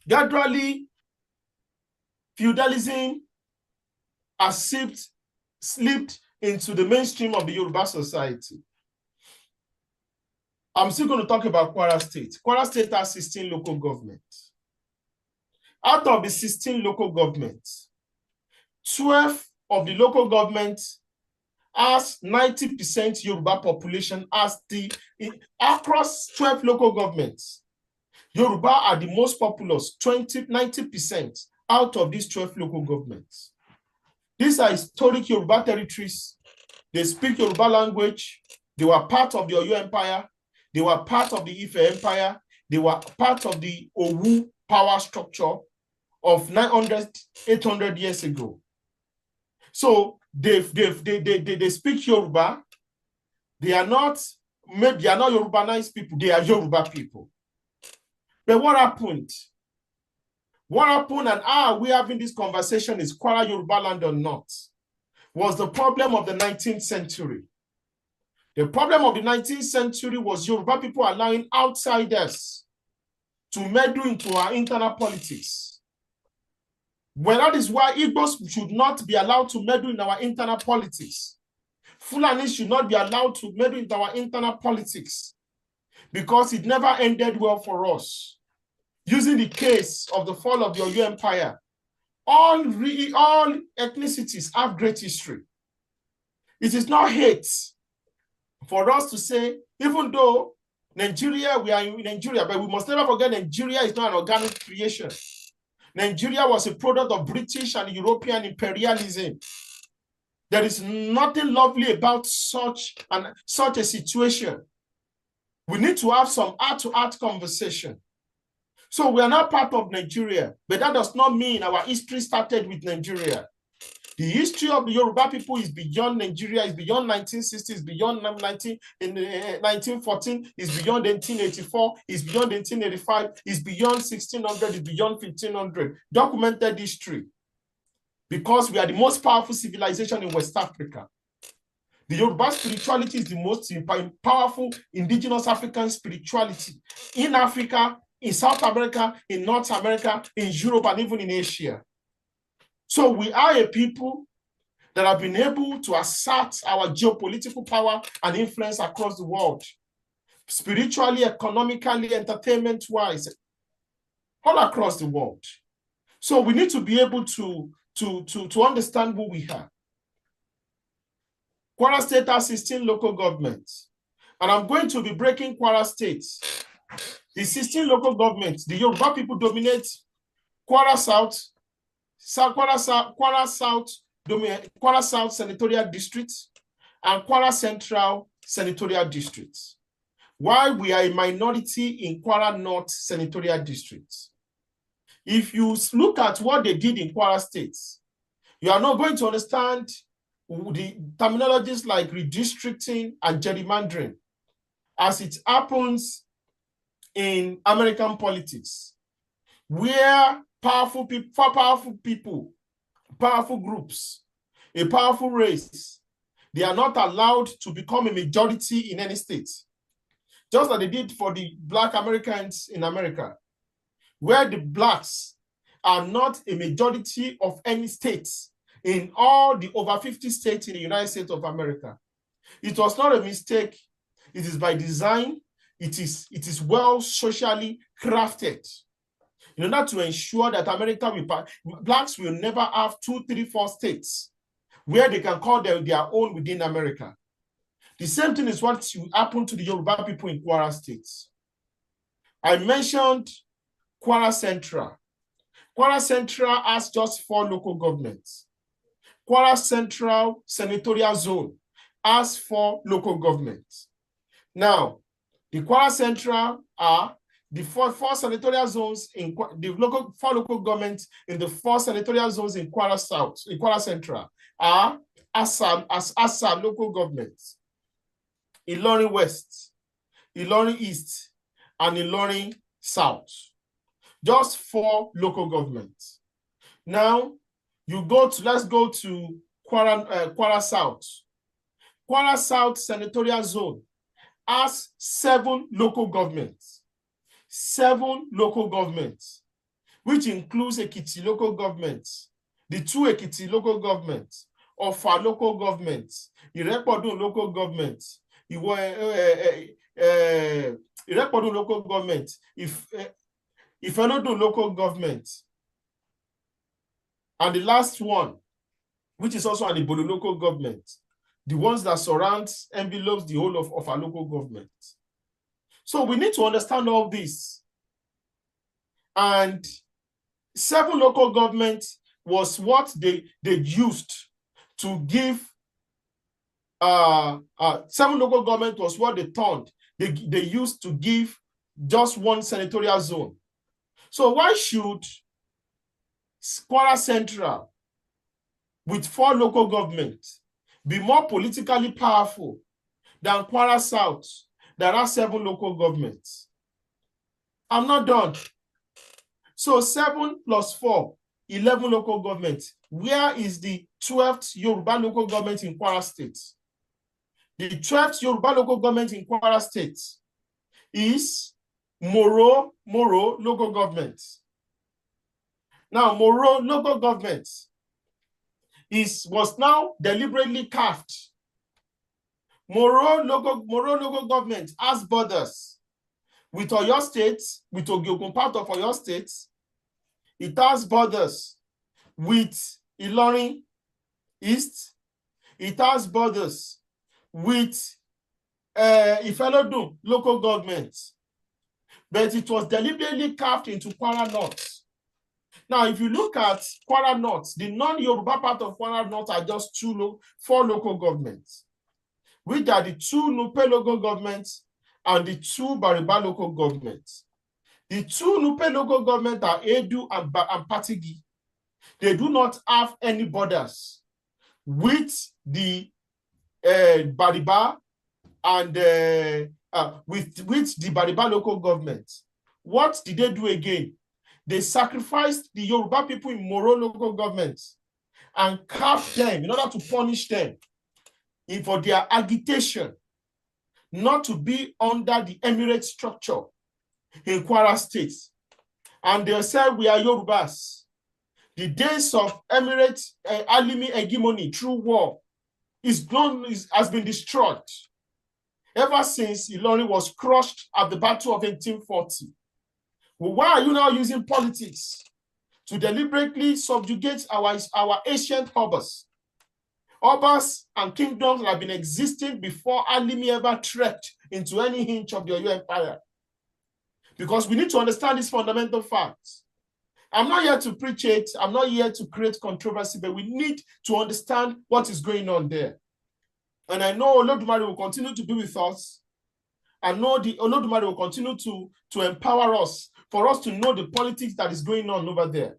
Gradually, feudalism has slipped into the mainstream of the Yoruba society. I'm still going to talk about Kwara State. Kwara State has 16 local governments. Out of the 16 local governments, 12 of the local governments has 90% Yoruba population across 12 local governments. Yoruba are the most populous, 90% out of these 12 local governments. These are historic Yoruba territories. They speak Yoruba language. They were part of the Oyo Empire. They were part of the Ife Empire. They were part of the Owu power structure of 900, 800 years ago. So they speak Yoruba. They are not Yorubanized people. They are Yoruba people. But what happened? What happened and are we having this conversation, is Kwara Yoruba land or not, was the problem of the 19th century. The problem of the 19th century was Yoruba people allowing outsiders to meddle into our internal politics. Well, that is why Igbos should not be allowed to meddle in our internal politics. Fulani should not be allowed to meddle into our internal politics because it never ended well for us. Using the case of the fall of the Oyo Empire, all ethnicities have great history. It is not hate for us to say, even though Nigeria, we are in Nigeria, but we must never forget Nigeria is not an organic creation. Nigeria was a product of British and European imperialism. There is nothing lovely about such a situation. We need to have some heart-to-heart conversation. So we are not part of Nigeria, but that does not mean our history started with Nigeria. The history of the Yoruba people is beyond Nigeria, is beyond 1960s, beyond 1914, is beyond 1884, is beyond 1885, is beyond 1600, is beyond 1500. Documented history. Because we are the most powerful civilization in West Africa. The Yoruba spirituality is the most powerful indigenous African spirituality in Africa, in South America, in North America, in Europe, and even in Asia. So we are a people that have been able to assert our geopolitical power and influence across the world, spiritually, economically, entertainment-wise, all across the world. So we need to be able to understand who we are. Kwara State has 16 local governments, and I'm going to be breaking Kwara State. The 16 local governments, the Yoruba people dominate Kwara South Senatorial District and Kwara Central Senatorial District, while we are a minority in Kwara North Senatorial District. If you look at what they did in Kwara State, you are not going to understand the terminologies like redistricting and gerrymandering as it happens in American politics, where powerful people, powerful groups, a powerful race, they are not allowed to become a majority in any state, just like they did for the Black Americans in America, where the Blacks are not a majority of any state in all the over 50 states in the United States of America. It was not a mistake. It is by design. It is well socially crafted in order to ensure that Blacks will never have 2, 3, 4 states where they can call them their own within America. The same thing is what happened to the Yoruba people in Kwara State. I mentioned Kwara Central. Kwara Central has just 4 local governments. Kwara Central Senatorial Zone has 4 local governments. Now, the Kwara Central are the four senatorial zones in the 4 local governments in the 4 senatorial zones in Kwara South, in Kwara Central are Assam local governments, Ilorin West, Ilorin East, and Ilorin South. Just 4 local governments. Now, let's go to Kwara South. Kwara South Senatorial Zone has 7 local governments. 7 local governments. which includes Ekiti local government, the two Ekiti local governments, Ofa local government, Irepodun local government, Irepodun local government, Ifenodun local government, and the last one, which is also an Ibolo local government, the ones that envelopes the whole of our local government. So we need to understand all this. And 7 local governments was what they used to give. 7 local government was what they used to give just one senatorial zone. So why should Kwara Central, with 4 local governments, be more politically powerful than Kwara South, that are 7 local governments? I'm not done. So 7 plus 4, 11 local governments. Where is the 12th Yoruba local government in Kwara State? The 12th Yoruba local government in Kwara State is Moro local government. Now, Moro local government was now deliberately carved. Moro local government has borders with Oyo State, with Ogiogun, part of Oyo State. It has borders with Ilorin East. It has borders with Ifenodun local government. But it was deliberately carved into Kwara North. Now, if you look at Kwara North, the non-Yoruba part of Kwara North are just 4 local governments, which are the 2 Nupe local governments and the 2 Bariba local governments. The 2 Nupe local governments are Edu and Patigi. They do not have any borders with the Bariba and with the Bariba local government. What did they do again? They sacrificed the Yoruba people in Moro local government and carved them in order to punish them for their agitation not to be under the emirate structure in Kwara State. And they said, we are Yorubas. The days of emirate Alimi hegemony through war has been destroyed ever since Ilorin was crushed at the Battle of 1840. Well, why are you now using politics to deliberately subjugate our ancient harbors? Harbors and kingdoms that have been existing before Alimi ever trekked into any inch of the Oyo Empire. Because we need to understand this fundamental fact. I'm not here to preach it. I'm not here to create controversy, but we need to understand what is going on there. And I know Olodumare will continue to be with us. I know the Olodumare will continue to empower us, for us to know the politics that is going on over there.